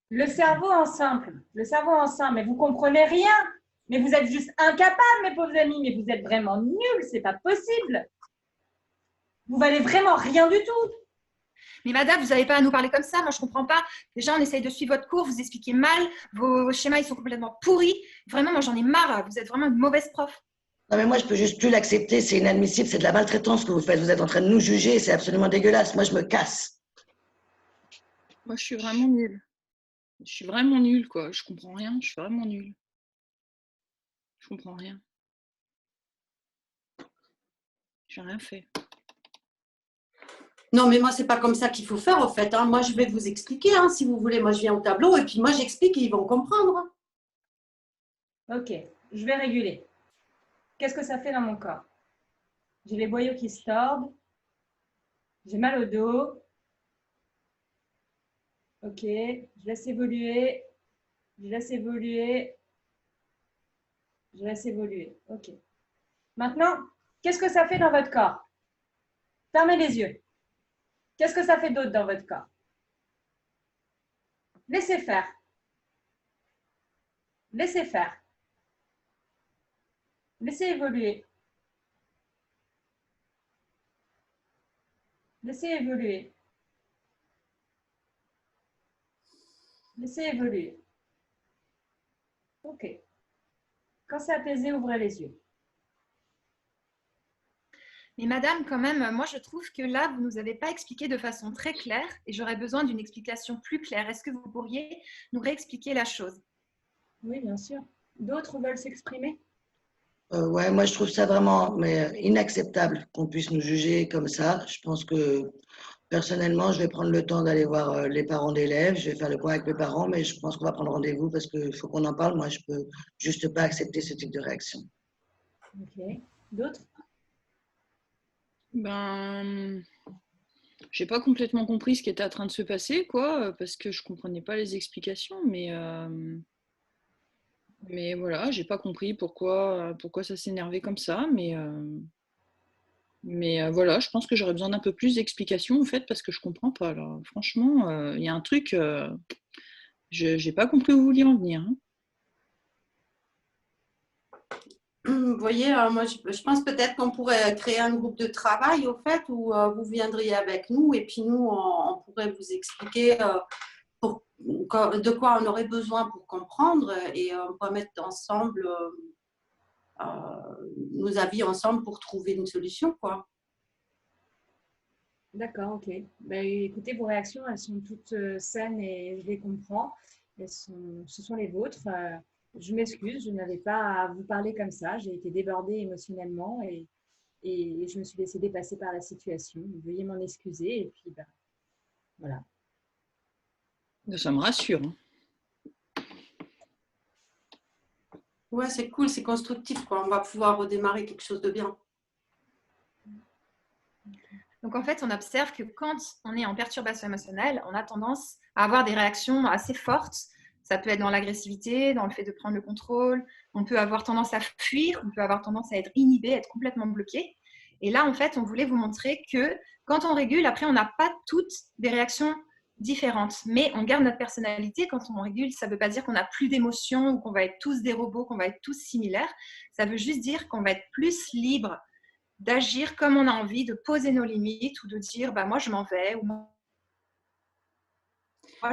le cerveau en simple, mais vous comprenez rien. Mais vous êtes juste incapables, mes pauvres amis, mais vous êtes vraiment nuls, c'est pas possible. Vous valez vraiment rien du tout. Mais madame, vous n'avez pas à nous parler comme ça, moi je ne comprends pas. Déjà, on essaye de suivre votre cours, vous expliquez mal, vos schémas ils sont complètement pourris. Vraiment, moi j'en ai marre, vous êtes vraiment une mauvaise prof. Non, mais moi, je peux juste plus l'accepter. C'est inadmissible. C'est de la maltraitance que vous faites. Vous êtes en train de nous juger. C'est absolument dégueulasse. Moi, je me casse. Moi, je suis vraiment nulle. Je suis vraiment nulle, quoi. Je comprends rien. Je suis vraiment nulle. Je comprends rien. J'ai rien fait. Non, mais moi, c'est pas comme ça qu'il faut faire, en fait. Hein. Moi, je vais vous expliquer, hein, si vous voulez. Moi, je viens au tableau et puis moi, j'explique et ils vont comprendre. Ok, je vais réguler. Qu'est-ce que ça fait dans mon corps? J'ai les boyaux qui se tordent. J'ai mal au dos. Ok, je laisse évoluer. Je laisse évoluer. Je laisse évoluer. Ok. Maintenant, qu'est-ce que ça fait dans votre corps? Fermez les yeux. Qu'est-ce que ça fait d'autre dans votre corps? Laissez faire. Laissez faire. Laissez évoluer. Laissez évoluer. Laissez évoluer. Ok. Quand c'est apaisé, ouvrez les yeux. Mais madame, quand même, moi je trouve que là, vous ne nous avez pas expliqué de façon très claire et j'aurais besoin d'une explication plus claire. Est-ce que vous pourriez nous réexpliquer la chose? Oui, bien sûr. D'autres veulent s'exprimer? Ouais, moi, je trouve ça vraiment inacceptable qu'on puisse nous juger comme ça. Je pense que personnellement, je vais prendre le temps d'aller voir les parents d'élèves. Je vais faire le point avec les parents, mais je pense qu'on va prendre rendez-vous parce qu'il faut qu'on en parle. Moi, je peux juste pas accepter ce type de réaction. Ok. D'autres? Ben, j'ai pas complètement compris ce qui était en train de se passer, quoi, parce que je comprenais pas les explications, mais voilà, j'ai pas compris pourquoi ça s'énervait comme ça, mais voilà, je pense que j'aurais besoin d'un peu plus d'explications, en fait, parce que je comprends pas, là. Franchement, il y a un truc, j'ai pas compris où vous vouliez en venir, hein. Vous voyez, moi, je pense peut-être qu'on pourrait créer un groupe de travail, au fait, où vous viendriez avec nous et puis nous, on pourrait vous expliquer de quoi on aurait besoin pour comprendre et on pourrait mettre ensemble nos avis ensemble pour trouver une solution, quoi. D'accord, ok. Ben, écoutez, vos réactions, elles sont toutes saines et je les comprends. Ce sont les vôtres. Je m'excuse, je n'avais pas à vous parler comme ça. J'ai été débordée émotionnellement et je me suis laissée dépasser par la situation. Veuillez m'en excuser et puis ben, voilà. Ça me rassure, hein. Ouais, c'est cool, c'est constructif, quoi. On va pouvoir redémarrer quelque chose de bien. Donc en fait, on observe que quand on est en perturbation émotionnelle, on a tendance à avoir des réactions assez fortes. Ça peut être dans l'agressivité, dans le fait de prendre le contrôle. On peut avoir tendance à fuir, on peut avoir tendance à être inhibé, être complètement bloqué. Et là, en fait, on voulait vous montrer que quand on régule, après, on n'a pas toutes des réactions différentes, mais on garde notre personnalité. Quand on régule, ça ne veut pas dire qu'on n'a plus d'émotions ou qu'on va être tous des robots, qu'on va être tous similaires. Ça veut juste dire qu'on va être plus libre d'agir comme on a envie, de poser nos limites ou de dire bah, moi je m'en vais ou moi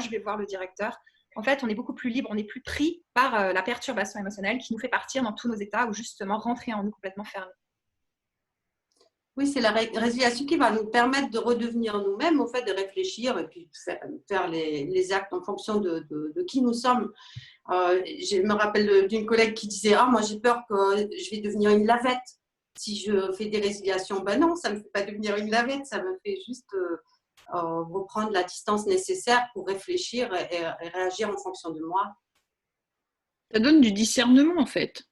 je vais voir le directeur. En fait, on est beaucoup plus libre, on n'est plus pris par la perturbation émotionnelle qui nous fait partir dans tous nos états ou justement rentrer en nous complètement fermés. Oui, c'est la résiliation qui va nous permettre de redevenir nous-mêmes, au fait, de réfléchir et puis faire les actes en fonction de qui nous sommes. Je me rappelle d'une collègue qui disait « Ah, moi j'ai peur que je vais devenir une lavette si je fais des résiliations. » Ben non, ça ne me fait pas devenir une lavette, ça me fait juste reprendre la distance nécessaire pour réfléchir et réagir en fonction de moi. Ça donne du discernement, en fait.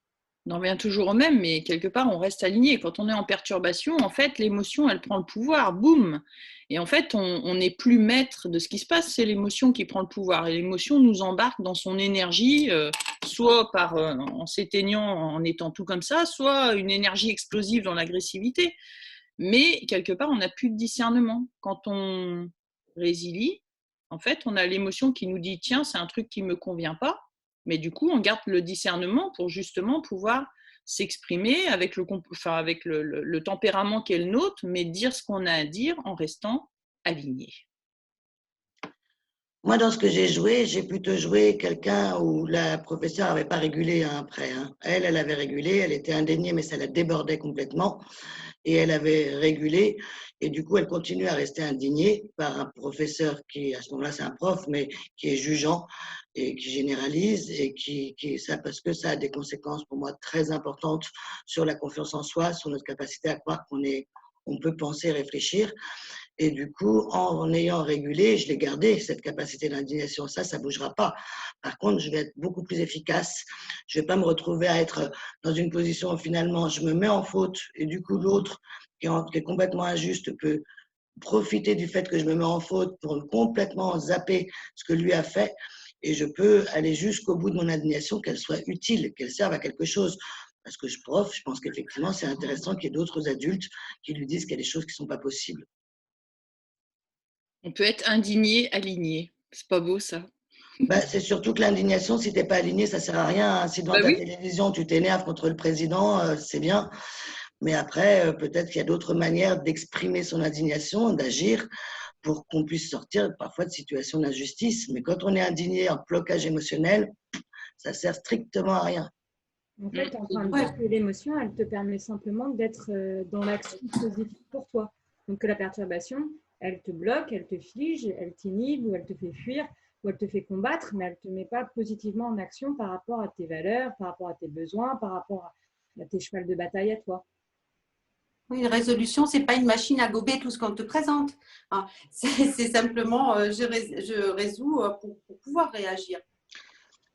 On en revient toujours au même, mais quelque part, on reste aligné. Quand on est en perturbation, en fait, l'émotion, elle prend le pouvoir, boum. Et en fait, on n'est plus maître de ce qui se passe, c'est l'émotion qui prend le pouvoir. Et l'émotion nous embarque dans son énergie, soit en s'éteignant, en étant tout comme ça, soit une énergie explosive dans l'agressivité. Mais quelque part, on n'a plus de discernement. Quand on résilie, En fait, on a l'émotion qui nous dit « tiens, c'est un truc qui ne me convient pas ». Mais du coup, on garde le discernement pour justement pouvoir s'exprimer avec le tempérament qui est le nôtre, mais dire ce qu'on a à dire en restant aligné. Moi, dans ce que j'ai plutôt joué quelqu'un où la professeure n'avait pas régulé après. Elle avait régulé, elle était indéniée, mais ça la débordait complètement. Et elle avait régulé. Et du coup, elle continue à rester indignée par un professeur qui, à ce moment-là, c'est un prof, mais qui est jugeant et qui généralise et parce que ça a des conséquences pour moi très importantes sur la confiance en soi, sur notre capacité à croire on peut penser, réfléchir. Et du coup, en ayant régulé, je l'ai gardé, cette capacité d'indignation. Ça ne bougera pas. Par contre, je vais être beaucoup plus efficace. Je ne vais pas me retrouver à être dans une position où finalement, je me mets en faute et du coup, l'autre qui est complètement injuste peut profiter du fait que je me mets en faute pour complètement zapper ce que lui a fait. Et je peux aller jusqu'au bout de mon indignation, qu'elle soit utile, qu'elle serve à quelque chose. Parce que je pense qu'effectivement, c'est intéressant qu'il y ait d'autres adultes qui lui disent qu'il y a des choses qui ne sont pas possibles. On peut être indigné, aligné. C'est pas beau, ça. C'est surtout que l'indignation, si tu n'es pas aligné, ça ne sert à rien. Si devant ta télévision, tu t'énerves contre le président, c'est bien. Mais après, peut-être qu'il y a d'autres manières d'exprimer son indignation, d'agir pour qu'on puisse sortir parfois de situations d'injustice. Mais quand on est indigné en blocage émotionnel, ça ne sert strictement à rien. En fait, tu es en train de dire que l'émotion, elle te permet simplement d'être dans l'action positive pour toi. Donc que la perturbation, elle te bloque, elle te fige, elle t'inhibe ou elle te fait fuir ou elle te fait combattre, mais elle ne te met pas positivement en action par rapport à tes valeurs, par rapport à tes besoins, par rapport à tes chevals de bataille à toi. Oui, une résolution, ce n'est pas une machine à gober tout ce qu'on te présente. C'est simplement, je résous pour pouvoir réagir.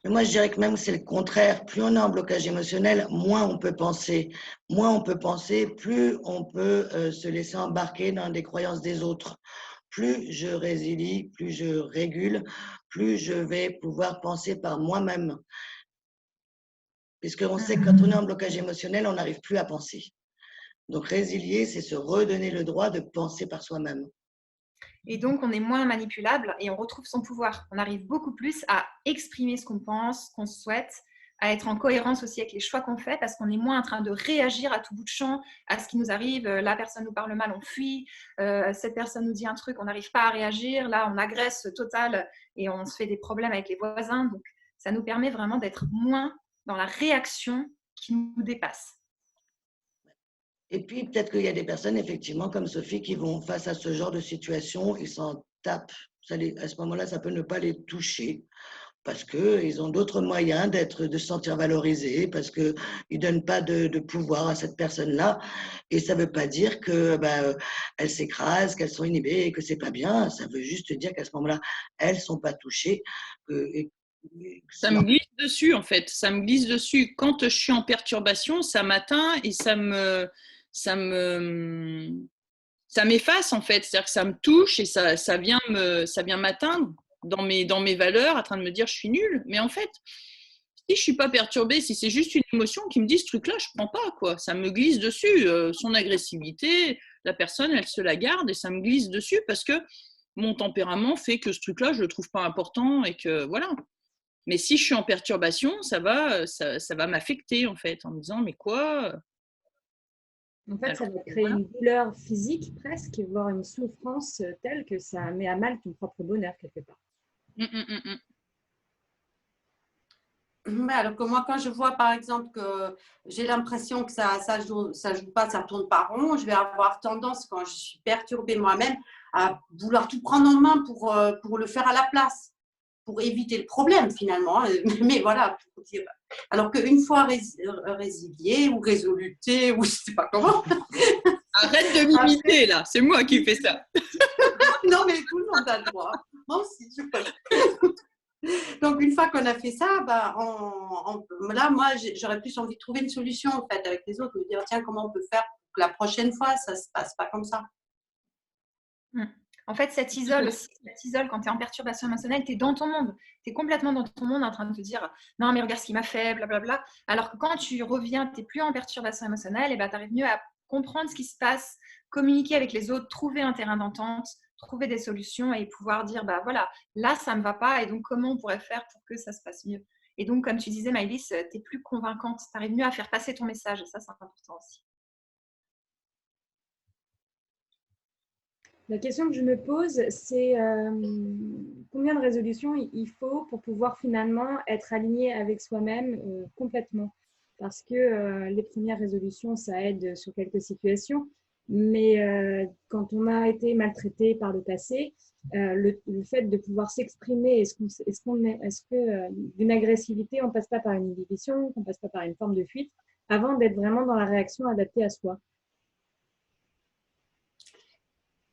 Mais moi, je dirais que même c'est le contraire. Plus on est en blocage émotionnel, moins on peut penser. Moins on peut penser, plus on peut se laisser embarquer dans des croyances des autres. Plus je résilie, plus je régule, plus je vais pouvoir penser par moi-même. Puisqu'on sait que quand on est en blocage émotionnel, on n'arrive plus à penser. Donc résilier, c'est se redonner le droit de penser par soi-même. Et donc, on est moins manipulable et on retrouve son pouvoir. On arrive beaucoup plus à exprimer ce qu'on pense, qu'on souhaite, à être en cohérence aussi avec les choix qu'on fait parce qu'on est moins en train de réagir à tout bout de champ, à ce qui nous arrive. La personne nous parle mal, on fuit. Cette personne nous dit un truc, on n'arrive pas à réagir. Là, on agresse total et on se fait des problèmes avec les voisins. Donc, ça nous permet vraiment d'être moins dans la réaction qui nous dépasse. Et puis, peut-être qu'il y a des personnes, effectivement, comme Sophie, qui vont face à ce genre de situation, ils s'en tapent. À ce moment-là, ça peut ne pas les toucher parce qu'ils ont d'autres moyens de se sentir valorisés, parce qu'ils ne donnent pas de pouvoir à cette personne-là. Et ça ne veut pas dire qu'elles s'écrasent, qu'elles sont inhibées, que ce n'est pas bien. Ça veut juste dire qu'à ce moment-là, elles ne sont pas touchées. Ça me glisse dessus, en fait. Ça me glisse dessus. Quand je suis en perturbation, ça m'atteint et ça m'efface, en fait. C'est-à-dire que ça me touche et ça vient m'atteindre dans mes valeurs, en train de me dire je suis nulle. Mais en fait, si je suis pas perturbée, si c'est juste une émotion qui me dit ce truc-là, je prends pas, quoi. Ça me glisse dessus. Son agressivité, la personne, elle se la garde et ça me glisse dessus parce que mon tempérament fait que ce truc-là, je le trouve pas important et que voilà. Mais si je suis en perturbation, ça va m'affecter, en fait, en me disant mais quoi? En fait, ça va créer une douleur physique presque, voire une souffrance telle que ça met à mal ton propre bonheur quelque part. Mais alors que moi, quand je vois par exemple que j'ai l'impression que ça joue pas, ça tourne pas rond, je vais avoir tendance, quand je suis perturbée moi-même, à vouloir tout prendre en main pour le faire à la place, pour éviter le problème finalement. Mais voilà, pour dire. Alors qu'une fois résiliée ou résolutée, ou je sais pas comment. Arrête de m'imiter là, c'est moi qui fais ça. Non, mais tout le monde a le droit. Moi aussi, je peux. Donc, une fois qu'on a fait ça, là, moi, j'aurais plus envie de trouver une solution en fait avec les autres, me dire tiens, comment on peut faire pour que la prochaine fois, ça se passe pas comme ça. En fait, ça t'isole quand tu es en perturbation émotionnelle, tu es dans ton monde. Tu es complètement dans ton monde en train de te dire non, mais regarde ce qui m'a fait, blablabla. Alors que quand tu reviens, tu n'es plus en perturbation émotionnelle, et tu arrives mieux à comprendre ce qui se passe, communiquer avec les autres, trouver un terrain d'entente trouver des solutions et pouvoir dire, bah voilà, là, ça ne me va pas, et donc comment on pourrait faire pour que ça se passe mieux. Et donc, comme tu disais, Maëlys, tu es plus convaincante, tu arrives mieux à faire passer ton message, et ça, c'est important aussi. La question que je me pose, c'est combien de résolutions il faut pour pouvoir finalement être aligné avec soi-même complètement. Parce que les premières résolutions, ça aide sur quelques situations, mais quand on a été maltraité par le passé, le fait de pouvoir s'exprimer, est-ce que d'une agressivité, on ne passe pas par une inhibition, qu'on ne passe pas par une forme de fuite, avant d'être vraiment dans la réaction adaptée à soi?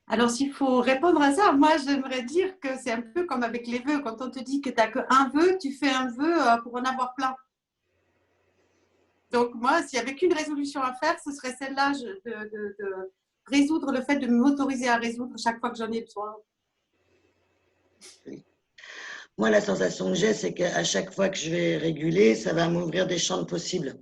Alors, s'il faut répondre à ça, moi, j'aimerais dire que c'est un peu comme avec les vœux. Quand on te dit que tu n'as qu'un vœu, tu fais un vœu pour en avoir plein. Donc, moi, s'il n'y avait qu'une résolution à faire, ce serait celle-là, de résoudre le fait de m'autoriser à résoudre chaque fois que j'en ai besoin. Moi, la sensation que j'ai, c'est qu'à chaque fois que je vais réguler, ça va m'ouvrir des champs de possibles.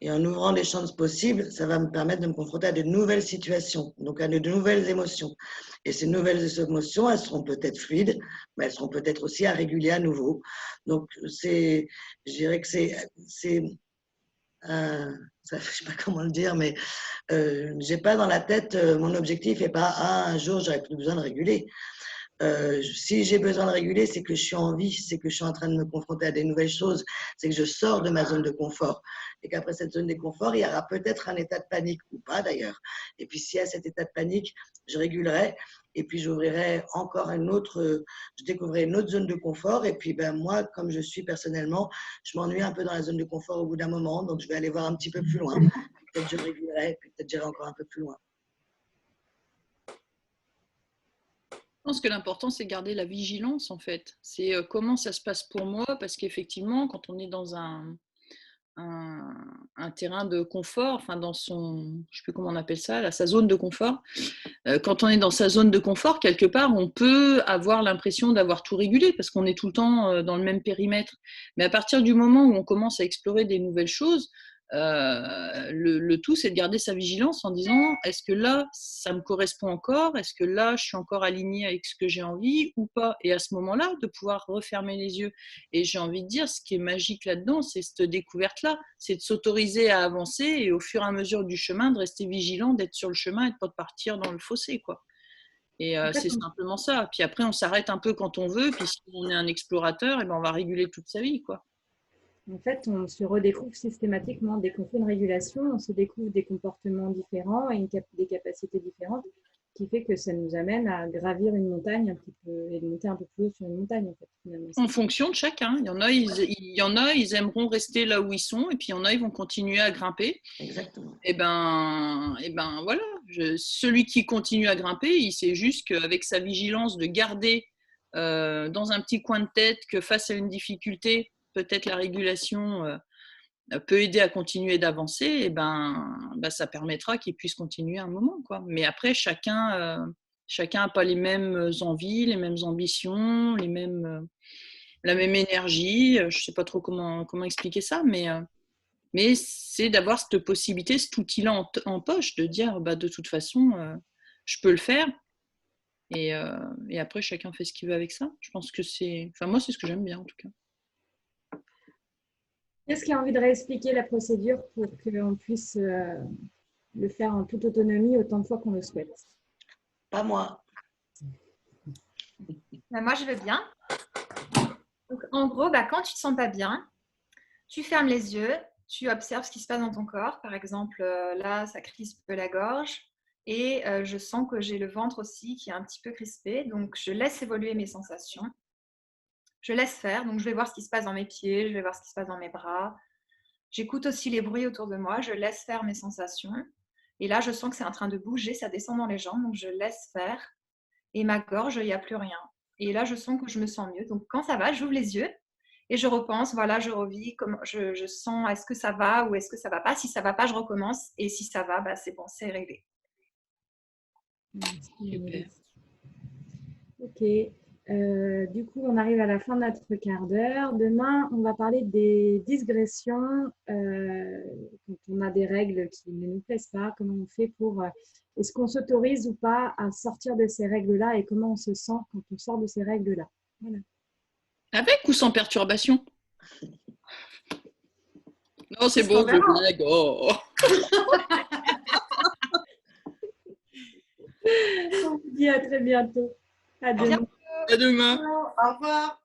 Et en ouvrant des champs de possibles, ça va me permettre de me confronter à de nouvelles situations, donc à de nouvelles émotions. Et ces nouvelles émotions, elles seront peut-être fluides, mais elles seront peut-être aussi à réguler à nouveau. Donc, je dirais que je ne sais pas comment le dire, mais j'ai pas dans la tête, mon objectif n'est pas un jour j'aurai plus besoin de réguler. Si j'ai besoin de réguler, c'est que je suis en vie, c'est que je suis en train de me confronter à des nouvelles choses, c'est que je sors de ma zone de confort. Et qu'après cette zone de confort, il y aura peut-être un état de panique, ou pas d'ailleurs. Et puis s'il y a cet état de panique, je régulerai, et puis j'ouvrirai encore je découvrirai une autre zone de confort. Et puis ben, moi, comme je suis personnellement, je m'ennuie un peu dans la zone de confort au bout d'un moment, donc je vais aller voir un petit peu plus loin. Peut-être je régulerai, puis peut-être j'irai encore un peu plus loin. Je pense que l'important, c'est garder la vigilance, en fait. C'est comment ça se passe pour moi, parce qu'effectivement, quand on est dans un terrain de confort, enfin dans son, je ne sais plus comment on appelle ça, là, sa zone de confort, quand on est dans sa zone de confort, quelque part, on peut avoir l'impression d'avoir tout régulé, parce qu'on est tout le temps dans le même périmètre. Mais à partir du moment où on commence à explorer des nouvelles choses, le tout, c'est de garder sa vigilance en disant, est-ce que là, ça me correspond encore? Est-ce que là, je suis encore alignée avec ce que j'ai envie ou pas? Et à ce moment-là, de pouvoir refermer les yeux. Et j'ai envie de dire, ce qui est magique là-dedans, c'est cette découverte-là, c'est de s'autoriser à avancer et au fur et à mesure du chemin, de rester vigilant, d'être sur le chemin et de ne pas partir dans le fossé, quoi. Et c'est simplement ça. Puis après, on s'arrête un peu quand on veut, puis si on est un explorateur, et ben on va réguler toute sa vie, quoi. En fait, on se redécouvre systématiquement. Dès qu'on fait une régulation, on se découvre des comportements différents et des capacités différentes, qui fait que ça nous amène à gravir une montagne un petit peu et de monter un peu plus haut sur une montagne. En fait, finalement. En fonction de chacun. Il y en a, ils aimeront rester là où ils sont, et puis il y en a, ils vont continuer à grimper. Exactement. Et ben voilà. Celui qui continue à grimper, il sait juste qu'avec sa vigilance de garder dans un petit coin de tête que face à une difficulté, peut-être la régulation peut aider à continuer d'avancer, et ça permettra qu'il puisse continuer un moment, quoi. Mais après, chacun n'a pas les mêmes envies, les mêmes ambitions, la même énergie. Je ne sais pas trop comment expliquer ça, mais c'est d'avoir cette possibilité, cet outil-là en poche, de dire de toute façon, je peux le faire. Et après, chacun fait ce qu'il veut avec ça. Je pense que moi, c'est ce que j'aime bien, en tout cas. Est-ce qu'il y a envie de réexpliquer la procédure pour qu'on puisse le faire en toute autonomie autant de fois qu'on le souhaite? Pas moi. Moi, je veux bien. Donc, en gros, quand tu ne te sens pas bien, tu fermes les yeux, tu observes ce qui se passe dans ton corps. Par exemple, là, ça crispe la gorge et je sens que j'ai le ventre aussi qui est un petit peu crispé. Donc, je laisse évoluer mes sensations. Je laisse faire. Donc, je vais voir ce qui se passe dans mes pieds, je vais voir ce qui se passe dans mes bras. J'écoute aussi les bruits autour de moi. Je laisse faire mes sensations. Et là, je sens que c'est en train de bouger, ça descend dans les jambes. Donc, je laisse faire. Et ma gorge, il n'y a plus rien. Et là, je sens que je me sens mieux. Donc, quand ça va, j'ouvre les yeux et je repense. Voilà, je revis. Je sens, est-ce que ça va ou est-ce que ça ne va pas? Si ça ne va pas, je recommence. Et si ça va, c'est bon, c'est réglé. Super. Ok. Du coup, on arrive à la fin de notre quart d'heure. Demain, on va parler des digressions. Quand on a des règles qui ne nous plaisent pas, comment on fait pour Est-ce qu'on s'autorise ou pas à sortir de ces règles-là et comment on se sent quand on sort de ces règles-là? Voilà. Avec ou sans perturbation? Non, c'est bon, je blague. Oh. On vous dit à très bientôt. À demain. À demain. Au revoir.